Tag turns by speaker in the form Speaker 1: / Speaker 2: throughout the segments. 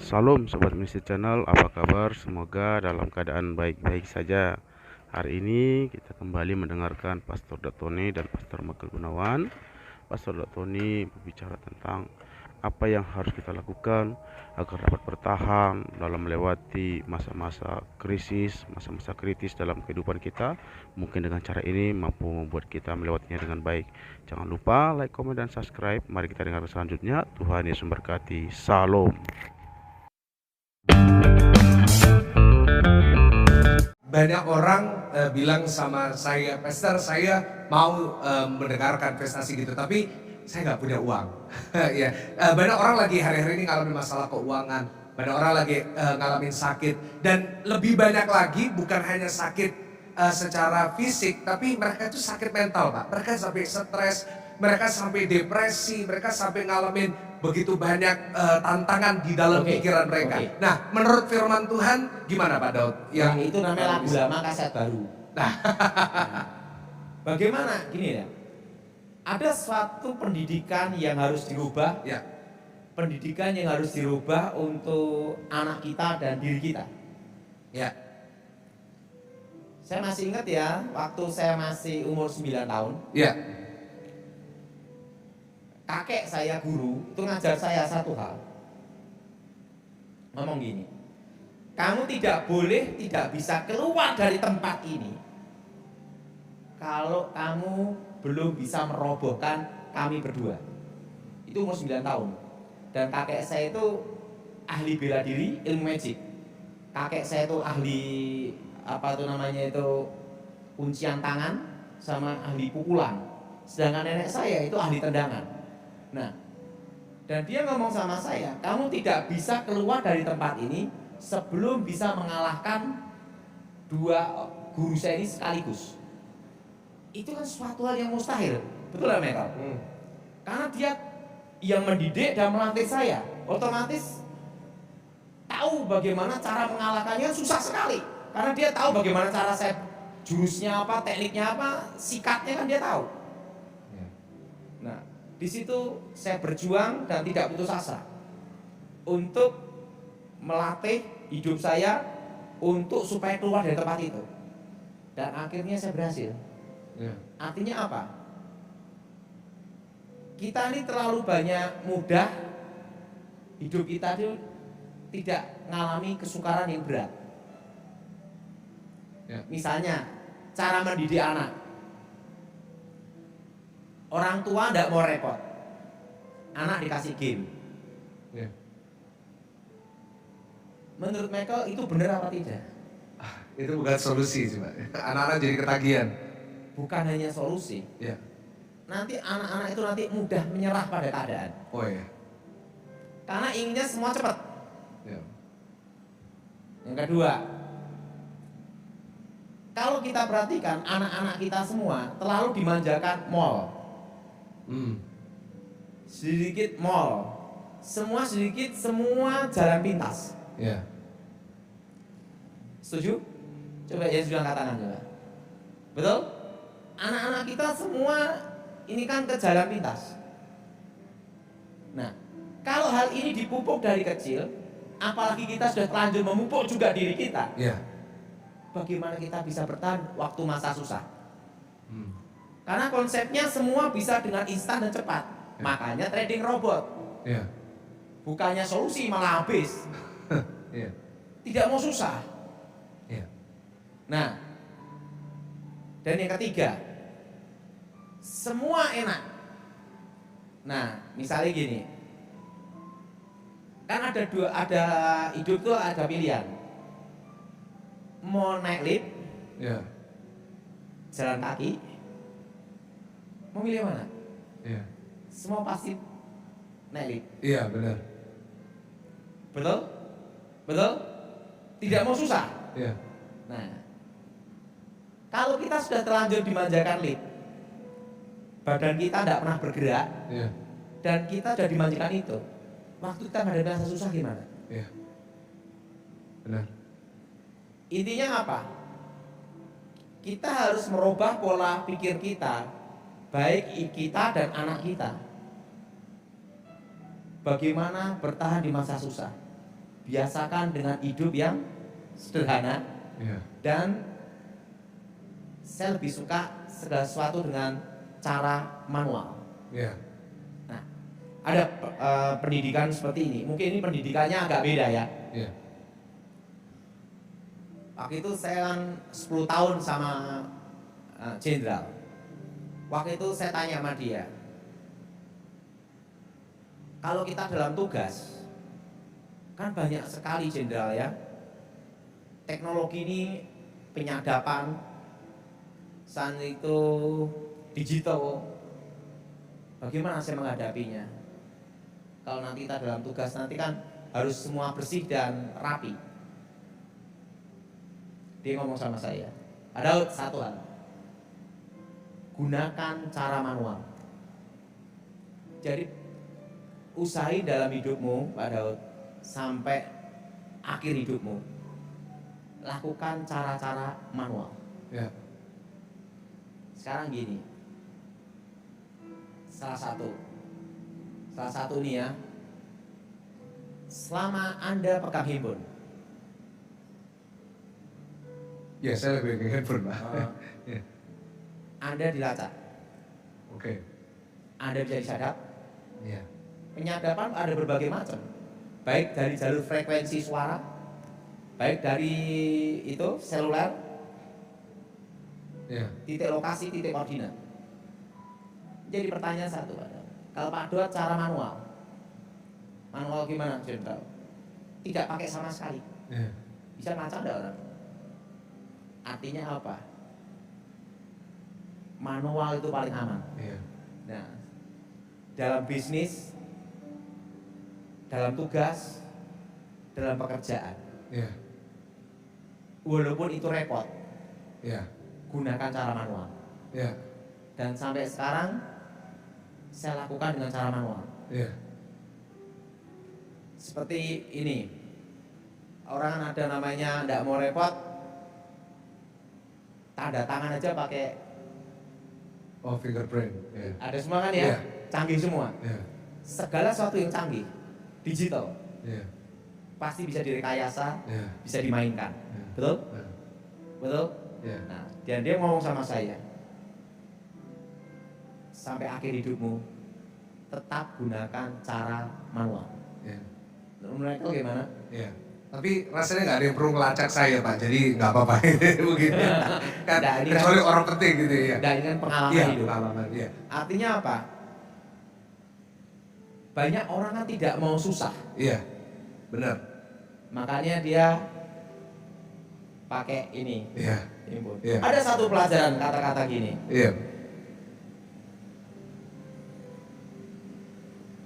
Speaker 1: Salam Sobat Misi Channel, apa kabar? Semoga dalam keadaan baik-baik saja. Hari ini kita kembali mendengarkan Pastor Datoni dan Pastor Michael Gunawan. Pastor Datoni berbicara tentang apa yang harus kita lakukan agar dapat bertahan dalam melewati masa-masa krisis, masa-masa kritis dalam kehidupan kita. Mungkin dengan cara ini mampu membuat kita melewatinya dengan baik. Jangan lupa like, komen, dan subscribe. Mari kita dengar selanjutnya. Tuhan Yesus memberkati. Salam.
Speaker 2: Banyak orang bilang sama saya, Pastor, saya mau mendengarkan prestasi gitu, tapi saya nggak punya uang. Ya, banyak orang lagi hari-hari ini ngalamin masalah keuangan, banyak orang lagi ngalamin sakit, dan lebih banyak lagi bukan hanya sakit secara fisik, tapi mereka itu sakit mental, Pak. Mereka sampai stres, mereka sampai depresi, mereka sampai ngalamin begitu banyak tantangan di dalam pikiran mereka. Nah, menurut firman Tuhan gimana Pak Daud?
Speaker 3: Yang itu namanya lagu lama kaset baru.
Speaker 2: Nah,
Speaker 3: bagaimana? Gini ya, ada suatu pendidikan yang harus dirubah.
Speaker 2: ya,
Speaker 3: Pendidikan yang harus dirubah untuk anak kita dan diri kita.
Speaker 2: ya,
Speaker 3: Saya masih ingat ya, waktu saya masih umur 9 tahun,
Speaker 2: ya,
Speaker 3: kakek saya guru itu ngajar saya satu hal. Ngomong gini, kamu tidak boleh, tidak bisa keluar dari tempat ini kalau kamu belum bisa merobohkan kami berdua. Itu umur 9 tahun. Dan kakek saya itu ahli bela diri, ilmu magic. Kakek saya itu ahli kuncian tangan sama ahli pukulan. Sedangkan nenek saya itu ahli tendangan. Nah, dan dia ngomong sama saya, kamu tidak bisa keluar dari tempat ini sebelum bisa mengalahkan dua guru saya ini sekaligus. Itu kan suatu hal yang mustahil, betul nggak Michael? Karena dia yang mendidik dan melatih saya, otomatis tahu bagaimana cara mengalahkannya susah sekali. Karena dia tahu bagaimana cara saya, jurusnya apa, tekniknya apa, sikatnya kan dia tahu. Nah, di situ saya berjuang dan tidak putus asa untuk melatih hidup saya untuk supaya keluar dari tempat itu. Dan akhirnya saya berhasil. Artinya apa? Kita ini terlalu banyak mudah, hidup kita itu tidak mengalami kesukaran yang berat. Misalnya cara mendidik anak. Orang tua tidak mau repot, anak dikasih game. Menurut Michael itu benar apa tidak?
Speaker 2: itu bukan solusi sih Pak. Anak-anak jadi ketagihan.
Speaker 3: Bukan hanya solusi.
Speaker 2: Ya.
Speaker 3: Nanti anak-anak itu nanti mudah menyerah pada keadaan.
Speaker 2: Oh ya.
Speaker 3: Karena inginnya semua cepat.
Speaker 2: Ya.
Speaker 3: Yang kedua, kalau kita perhatikan anak-anak kita semua terlalu dimanjakan mall. Sedikit mall, semua sedikit, semua jalan pintas.
Speaker 2: Ya.
Speaker 3: Setuju? Coba ya sudah katakan coba. Betul? Anak-anak kita semua ini kan ke jalan pintas. Nah, kalau hal ini dipupuk dari kecil, apalagi kita sudah terlanjur memupuk juga diri kita,
Speaker 2: Ya.
Speaker 3: bagaimana kita bisa bertahan waktu masa susah? Karena konsepnya semua bisa dengan instan dan cepat. Makanya trading robot.
Speaker 2: Ya.
Speaker 3: Bukannya solusi malah habis.
Speaker 2: Ya.
Speaker 3: Tidak mau susah.
Speaker 2: Ya.
Speaker 3: Nah, dan yang ketiga, semua enak. Nah, misalnya gini, kan ada hidup tuh ada pilihan. Mau naik lift,
Speaker 2: Ya.
Speaker 3: jalan kaki, mau milih mana?
Speaker 2: Ya.
Speaker 3: Semua pasti naik lift.
Speaker 2: Iya, benar.
Speaker 3: Betul? Betul? Tidak mau susah.
Speaker 2: Ya.
Speaker 3: Nah, kalau kita sudah terlanjur dimanjakan lift, badan kita tidak pernah bergerak,
Speaker 2: Ya.
Speaker 3: dan kita sudah dimanjakan itu, waktu kita menghadapi masa susah gimana?
Speaker 2: Ya. Benar.
Speaker 3: Intinya apa? Kita harus merubah pola pikir kita, baik kita dan anak kita. Bagaimana bertahan di masa susah. biasakan dengan hidup yang sederhana,
Speaker 2: Iya.
Speaker 3: dan saya lebih suka segala sesuatu dengan cara manual.
Speaker 2: Iya.
Speaker 3: Nah, ada pendidikan seperti ini. Mungkin ini pendidikannya agak beda ya.
Speaker 2: Iya.
Speaker 3: Waktu itu saya kan 10 tahun sama jenderal. Waktu itu saya tanya sama dia, kalau kita dalam tugas, kan banyak sekali jenderal ya, teknologi ini penyadapan, saat itu digital, bagaimana saya menghadapinya? Kalau nanti kita dalam tugas, nanti kan harus semua bersih dan rapi. Dia ngomong sama saya, ada satu hal, gunakan cara manual. Jadi usahain dalam hidupmu, Pak Daud, sampai akhir hidupmu, lakukan cara-cara manual.
Speaker 2: Iya.
Speaker 3: Sekarang gini, salah satu nih ya, selama Anda pegang handphone,
Speaker 2: Ya, saya lebih ke handphone, Pak. Iya.
Speaker 3: Anda dilacak,
Speaker 2: Oke.
Speaker 3: Anda bisa disadap.
Speaker 2: Iya.
Speaker 3: Penyadapan ada berbagai macam, baik dari jalur frekuensi suara, baik dari itu seluler,
Speaker 2: Iya.
Speaker 3: titik lokasi, titik koordinat. Jadi pertanyaan satu, Pak Daud, kalau Pak Daud cara manual gimana, Jenderal? Tidak pakai sama sekali,
Speaker 2: Iya.
Speaker 3: bisa ngaca enggak orang? Artinya apa? Manual itu paling aman.
Speaker 2: Iya.
Speaker 3: Nah, dalam bisnis, dalam tugas, dalam pekerjaan,
Speaker 2: Iya.
Speaker 3: walaupun itu repot,
Speaker 2: Iya.
Speaker 3: gunakan cara manual.
Speaker 2: Iya.
Speaker 3: Dan sampai sekarang saya lakukan dengan cara manual.
Speaker 2: Iya.
Speaker 3: Seperti ini, orang ada namanya enggak mau repot, tanda tangan aja pakai,
Speaker 2: Oh, fingerprint. Iya.
Speaker 3: ada semua kan ya,
Speaker 2: Iya.
Speaker 3: canggih semua.
Speaker 2: Iya.
Speaker 3: Segala sesuatu yang canggih, digital,
Speaker 2: Iya.
Speaker 3: pasti bisa direkayasa,
Speaker 2: Iya.
Speaker 3: bisa dimainkan.
Speaker 2: Iya.
Speaker 3: Betul?
Speaker 2: Iya.
Speaker 3: Betul?
Speaker 2: Iya.
Speaker 3: Nah, dan dia ngomong sama saya, sampai akhir hidupmu tetap gunakan cara manual.
Speaker 2: Iya.
Speaker 3: Menurut mereka gimana?
Speaker 2: Iya. Tapi rasanya nggak ada yang perlu ngelacak saya, Pak. Jadi nggak apa-apa. Mungkin kan,
Speaker 3: Nggak, ini
Speaker 2: kecuali orang penting gitu ya.
Speaker 3: Dan dengan pengalaman
Speaker 2: Iya,
Speaker 3: hidup.
Speaker 2: pengalaman. Iya.
Speaker 3: Artinya apa? Banyak orang kan tidak mau susah,
Speaker 2: Iya. Benar.
Speaker 3: makanya dia pakai ini.
Speaker 2: Iya.
Speaker 3: Input.
Speaker 2: Iya.
Speaker 3: Ada satu pelajaran kata-kata gini.
Speaker 2: Iya.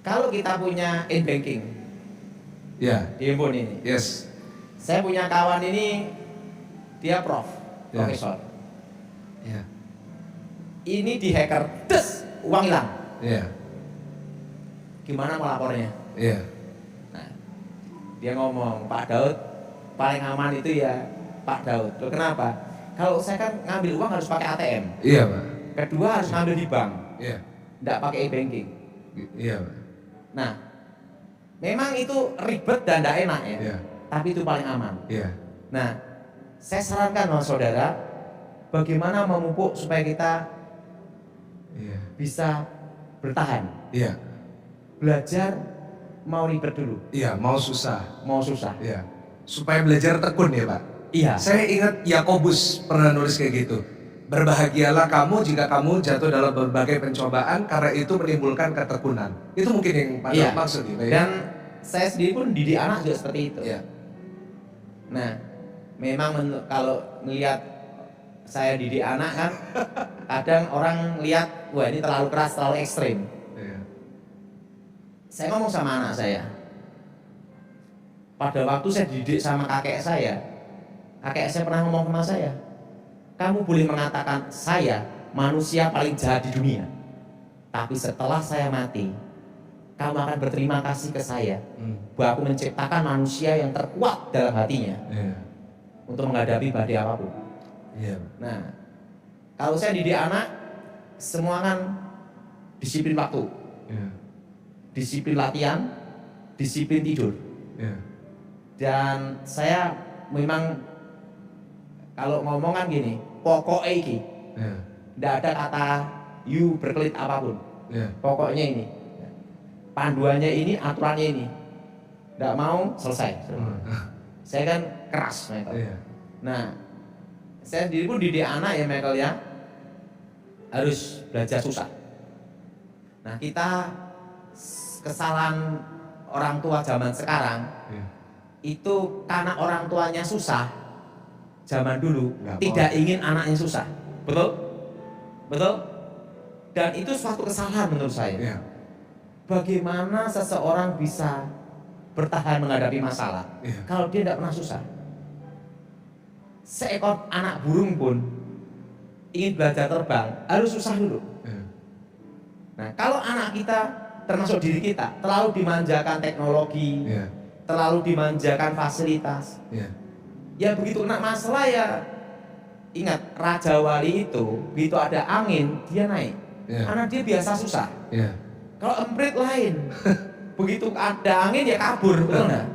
Speaker 3: Kalau kita punya in-banking
Speaker 2: Iya.
Speaker 3: di handphone ini,
Speaker 2: Yes.
Speaker 3: saya punya kawan ini, dia
Speaker 2: Ya.
Speaker 3: profesor.
Speaker 2: Iya.
Speaker 3: Ini di hacker, des, uang hilang.
Speaker 2: Iya.
Speaker 3: Gimana melapornya?
Speaker 2: Iya.
Speaker 3: Nah, dia ngomong, Pak Daud, paling aman itu ya Pak Daud. Loh, kenapa? Kalau saya kan ngambil uang harus pakai ATM.
Speaker 2: Iya, Pak.
Speaker 3: Kedua harus ngambil di bank,
Speaker 2: Iya.
Speaker 3: tidak pakai e-banking.
Speaker 2: Iya, Pak.
Speaker 3: Nah, memang itu ribet dan tidak enak ya,
Speaker 2: Iya.
Speaker 3: tapi itu paling aman.
Speaker 2: Iya.
Speaker 3: Nah, saya sarankan sama saudara, bagaimana memupuk supaya kita
Speaker 2: Iya.
Speaker 3: bisa bertahan.
Speaker 2: Iya.
Speaker 3: Belajar mau ribet dulu,
Speaker 2: Iya, mau susah.
Speaker 3: mau susah.
Speaker 2: Iya. Supaya belajar tekun ya, Pak.
Speaker 3: Iya.
Speaker 2: Saya ingat Yakobus pernah nulis kayak gitu. Berbahagialah kamu jika kamu jatuh dalam berbagai pencobaan karena itu menimbulkan ketekunan. Itu mungkin yang Pak
Speaker 3: Iya.
Speaker 2: maksud ya, Pak, ya?
Speaker 3: Dan saya sendiri pun didik anak juga seperti itu.
Speaker 2: Iya.
Speaker 3: Nah, memang kalau melihat saya didik anak kan, kadang orang lihat, wah ini terlalu keras, terlalu ekstrim.
Speaker 2: Iya.
Speaker 3: Saya ngomong sama anak saya, pada waktu saya didik sama kakek saya pernah ngomong sama saya, kamu boleh mengatakan saya manusia paling jahat di dunia, tapi setelah saya mati, kamu akan berterima kasih ke saya bahwa aku menciptakan manusia yang terkuat dalam hatinya
Speaker 2: Iya.
Speaker 3: untuk menghadapi badai apapun.
Speaker 2: Iya.
Speaker 3: Nah, kalau saya didik anak, semua kan disiplin waktu,
Speaker 2: Iya.
Speaker 3: disiplin latihan, disiplin tidur.
Speaker 2: Iya.
Speaker 3: Dan saya memang kalau ngomong kan gini, pokoknya iki, tidak ada kata you berkelit apapun. Pokoknya ini, panduannya ini, aturannya ini, tidak mau selesai. Saya kan keras, Michael. Nah, saya sendiri pun didik anak ya, Michael ya, harus belajar susah. Nah, kita kesalahan orang tua zaman sekarang itu karena orang tuanya susah. Zaman dulu tidak ingin anaknya susah, betul? Betul? Dan itu suatu kesalahan menurut saya. Bagaimana seseorang bisa bertahan menghadapi masalah kalau dia tidak pernah susah? Seekor anak burung pun ingin belajar terbang harus susah dulu. Nah, kalau anak kita termasuk diri kita terlalu dimanjakan teknologi, terlalu dimanjakan fasilitas, ya begitu kena masalah ya ingat Raja Wali itu begitu ada angin dia naik, karena dia biasa susah. Kalau emprit lain, begitu ada angin ya kabur, betul nggak?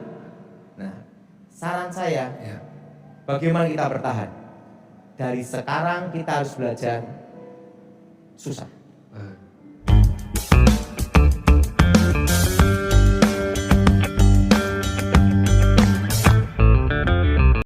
Speaker 3: Nah, saran saya, bagaimana kita bertahan? Dari sekarang kita harus belajar susah.